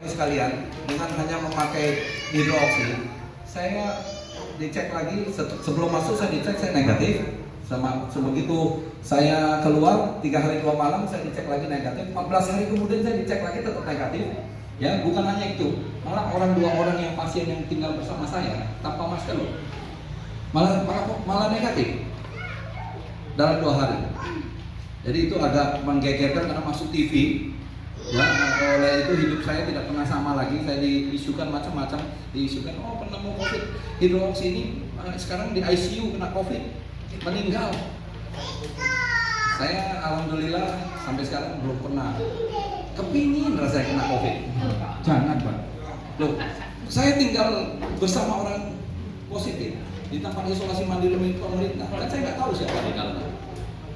Sekalian, dengan hanya memakai hidroksi, saya dicek lagi sebelum masuk, saya dicek saya negatif. Sama sebegitu saya keluar 3 hari 2 malam saya dicek lagi negatif. 14 hari kemudian saya dicek lagi tetap negatif. Ya, bukan hanya itu, malah 2 orang yang pasien yang tinggal bersama saya tanpa masker loh, malah negatif dalam 2 hari. Jadi itu agak menggegerkan karena masuk TV. Ya, oleh itu hidup saya tidak pernah sama lagi. Saya diisukan macam-macam, diisukan penemu COVID hidroksi ini sekarang di ICU kena COVID, meninggal. Saya alhamdulillah sampai sekarang belum pernah kepingin rasanya kena COVID. Jangan Pak. Loh, saya tinggal bersama orang positif di tempat isolasi mandiri milik pemerintah. Dan saya nggak tahu siapa di dalamnya.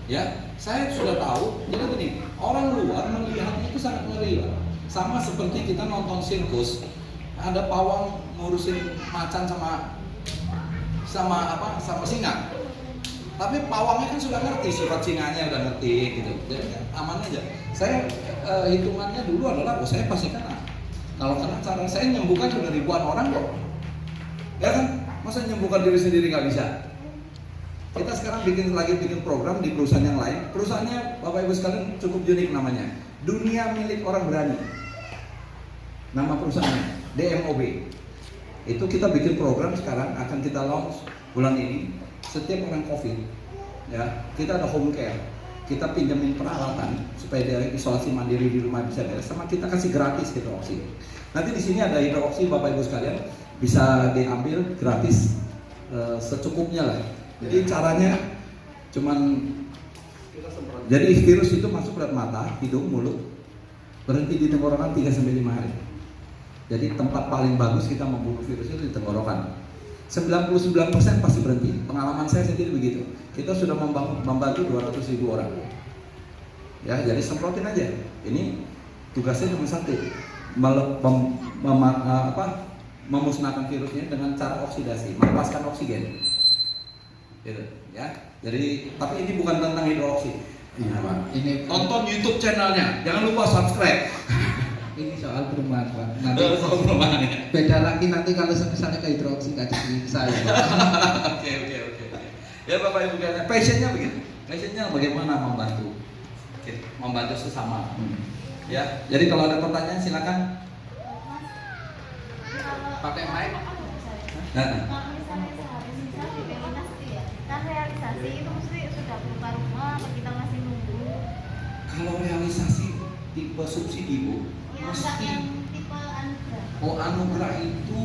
Ya, saya sudah tahu. Jadi gini, orang luar melihatnya itu sangat ngeri, Pak. Sama seperti kita nonton sirkus, ada pawang ngurusin macan sama singa. Tapi pawangnya kan sudah ngerti, sifat singanya udah ngerti gitu. Jadi aman aja. Saya hitungannya dulu adalah, saya pasti kena. Kalau kena cara saya nyembuhkan sudah ribuan orang kok. Ya kan? Masa nyembuhkan diri sendiri nggak bisa? Kita sekarang bikin program di perusahaan yang lain. Perusahaannya Bapak Ibu sekalian cukup unik namanya. Dunia Milik Orang Berani. Nama perusahaannya DMOB. Itu kita bikin program sekarang akan kita launch bulan ini. Setiap orang COVID, ya kita ada home care. Kita pinjamin peralatan supaya dia isolasi mandiri di rumah bisa beres. Sama kita kasih gratis hidroksi. Nanti di sini ada hidroksi Bapak Ibu sekalian bisa diambil gratis secukupnya lah. Jadi caranya cuman jadi virus itu masuk lewat mata, hidung, mulut, berhenti di tenggorokan 3-5 hari. Jadi tempat paling bagus kita membunuh virus itu di tenggorokan. 99% pasti berhenti. Pengalaman saya sendiri begitu. Kita sudah membantu 200.000 orang. Ya, jadi semprotin aja. Ini tugasnya cuma satu, memusnahkan virusnya dengan cara oksidasi, melepaskan oksigen. Gitu, ya. Jadi, tapi ini bukan tentang hidroksi. Iya Pak. Ini tonton YouTube channelnya, jangan lupa subscribe. Ini soal perumahan Pak. Nanti soal perumahan ya. Beda lagi nanti kalau misalnya ke hidroksi kasih saya. Oke. Ya Bapak Ibu sekalian, passionnya begitu. Passionnya bagaimana membantu, membantu sesama. Ya. Jadi kalau ada pertanyaan silakan. Pakai mic. Kan realisasi itu mesti sudah berupa rumah atau kita masih nunggu? Kalau realisasi tipe subsidi Bu, Ya, mesti yang tipe anugerah. anugerah itu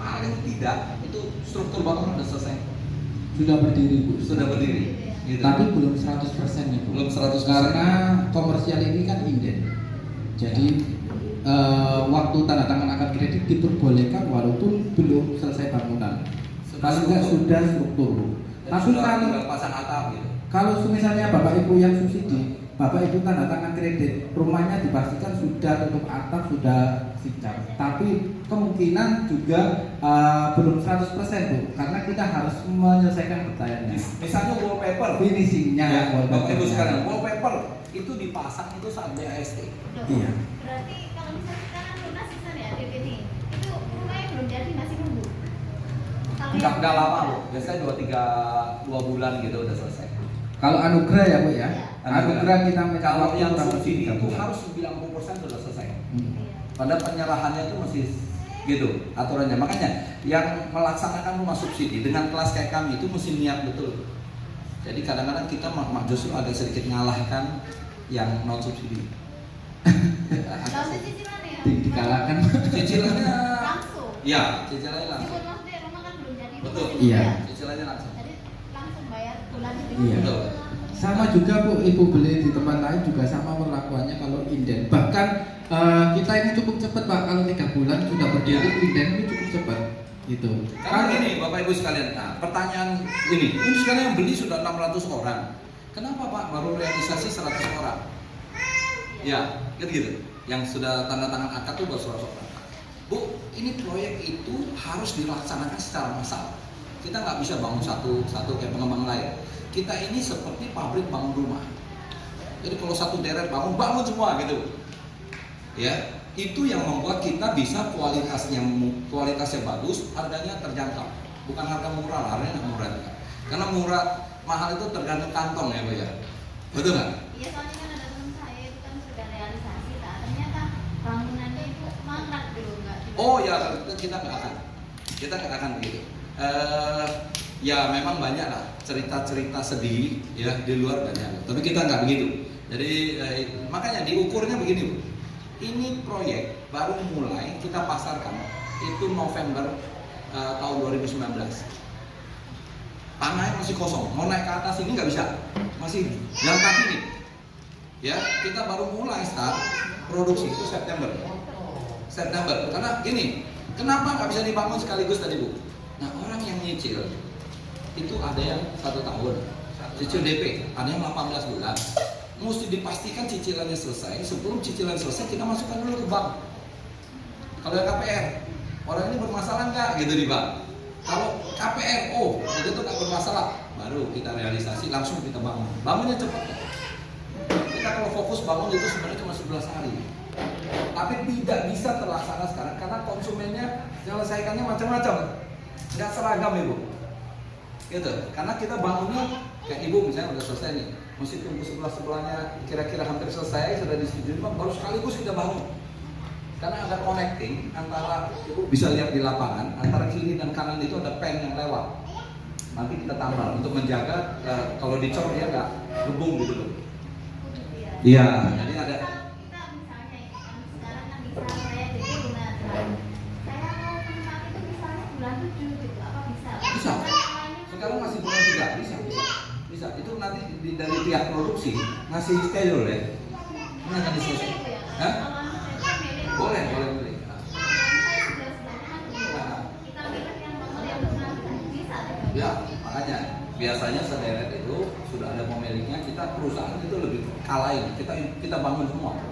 paling tidak itu struktur bangunan sudah selesai. Sudah berdiri Bu. Sudah berdiri. Gitu. Tapi belum 100% nih Bu. Belum 100%. Karena komersial ini kan inden. Jadi waktu tanda tangan akad kredit diperbolehkan walaupun belum selesai bangunan. Paling nggak sudah struktur. Tapi kalau pasang atap gitu. Kalau misalnya Bapak Ibu yang subsidi, Bapak Ibu tanda tangan kredit, rumahnya dipastikan sudah tutup atap, sudah siap. Tapi kemungkinan juga belum 100% Bu, karena kita harus menyelesaikan pertanyaannya. Misalnya wallpaper, finishingnya, ya, Bapak Ibu sekalian, wallpaper itu dipasang itu saat BAST. Iya. Berarti kalau misalnya kita kan lunas season ya DP ini, itu rumahnya belum jadi masih nunggu. Enggak lama Bu, biasanya 2 bulan gitu udah selesai. Kalau anugerah ya Bu ya, Anugerah kita kalau yang kurang subsidi lebih itu 3 bulan. harus 90% sudah selesai. Pada penyerahannya itu masih gitu aturannya. Makanya yang melaksanakan rumah subsidi dengan kelas kayak kami itu mesti niat betul. Jadi kadang-kadang kita justru agak sedikit ngalahkan yang non subsidi. Kalau cicilannya ya? Dikalahkan. Cicilannya langsung. Ya, cicilannya langsung. Meskipun maksudnya rumah kan belum jadi. Betul. Iya. Cicilannya langsung. Jadi langsung bayar bulan itu. Iya. Betul. Sama juga Bu, Ibu beli di tempat lain juga sama perlakuannya kalau inden. Bahkan kita ini cukup cepat Pak, kalau 3 bulan sudah berdiri inden ini cukup cepat. Gitu. Karena gini Bapak Ibu sekalian, nah, pertanyaan ini sekarang yang beli sudah 600 orang. Kenapa Pak baru realisasi 100 orang? Ya, gitu. Yang sudah tanda tangan akad itu baru 100 orang. Bu, ini proyek itu harus dilaksanakan secara massal. Kita nggak bisa bangun satu kayak pengembang lain. Kita ini seperti pabrik bangun rumah. Jadi kalau satu deret bangun semua gitu. Ya, itu yang membuat kita bisa kualitasnya bagus, harganya terjangkau. Bukan harga murah, harganya nggak murah juga. Karena murah mahal itu tergantung kantong ya, Bu ya. Betul nggak? Iya, soalnya kan ada teman saya itu kan sudah realisasi, ternyata bangunannya itu mangkrak dulu nggak. Oh ya, kita nggak akan begitu. Ya memang banyak lah cerita-cerita sedih ya di luar banyak, tapi kita nggak begitu. Jadi makanya diukurnya begini, Bu. Ini proyek baru mulai kita pasarkan itu November tahun 2019. Tanahnya masih kosong, mau naik ke atas ini nggak bisa, masih jalan kaki nih. Ya, kita baru mulai start produksi itu September. Karena gini, kenapa nggak bisa dibangun sekaligus tadi, Bu? Nah, orang yang nyicil itu ada yang 1 tahun, cicil DP, ada yang 18 bulan. Mesti dipastikan cicilannya selesai. Sebelum cicilan selesai, kita masukkan dulu ke bank. Kalau yang KPR, orang ini bermasalah nggak gitu di bank. Kalau KPR, oh itu tuh nggak bermasalah, baru kita realisasi langsung kita bangun. Bangunnya cepat. Kita kalau fokus bangun itu sebenarnya cuma 11 hari. Tapi tidak bisa terlaksana sekarang karena konsumennya menyelesaikannya macam-macam, nggak seragam Ibu. Gitu. Karena kita bangunnya kayak Ibu misalnya udah selesai nih, mesti tunggu sebelahnya kira-kira hampir selesai sudah disetujui, baru sekaligus kita bangun. Karena ada connecting antara, Ibu bisa lihat di lapangan, antara kiri dan kanan itu ada pen yang lewat. Nanti kita tambal untuk menjaga kalau dicor dia nggak gebung gitu loh. Iya, jadi ada. Kita misalnya sekarang kan bisa saya jadi lunas. Saya mau menikmati itu misalnya bulan 7 gitu, apa bisa? Bisa. Sekarang masih bulan 3, bisa. Itu nanti dari pihak produksi ngasih schedule ya. Ini akan diselesaikan. Hah? Boleh. Ya, makanya biasanya sederet itu sudah ada pemiliknya, kita perusahaan itu lebih kalahin, kita bangun semua.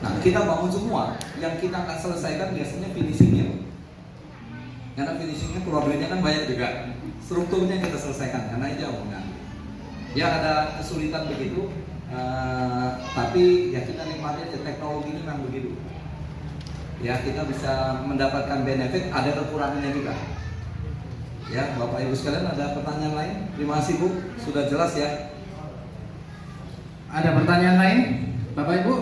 Nah, kita bangun semua, yang kita nggak selesaikan biasanya finishingnya. Karena finishingnya keluar duitnya kan banyak juga. Strukturnya kita selesaikan karena itu omongan. Ya ada kesulitan begitu, tapi ya kita nikmatin teknologi ini memang begitu. Ya kita bisa mendapatkan benefit, ada kekurangannya juga. Ya Bapak Ibu sekalian, ada pertanyaan lain? Terima kasih Bu, sudah jelas ya. Ada pertanyaan lain, Bapak Ibu?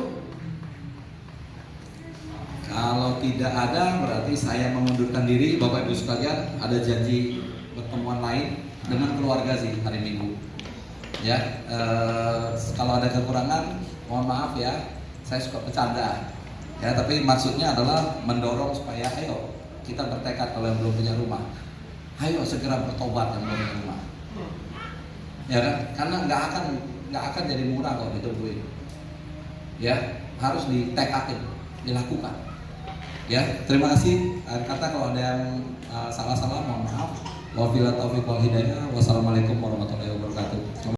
Kalau tidak ada, berarti saya mengundurkan diri. Bapak Ibu sekalian, ada janji pertemuan lain dengan keluarga sih hari Minggu. Ya, kalau ada kekurangan, mohon maaf ya. Saya suka bercanda. Ya, tapi maksudnya adalah mendorong supaya ayo kita bertekad kalau yang belum punya rumah. Ayo segera bertobat yang belum punya rumah. Ya kan? Karena nggak akan jadi murah kalau ditungguin. Ya, harus ditekadin, dilakukan. Ya, terima kasih. Kata kalau ada yang salah-salah mohon maaf. Wabillahi taufiq wal hidayah. Wassalamualaikum warahmatullahi wabarakatuh.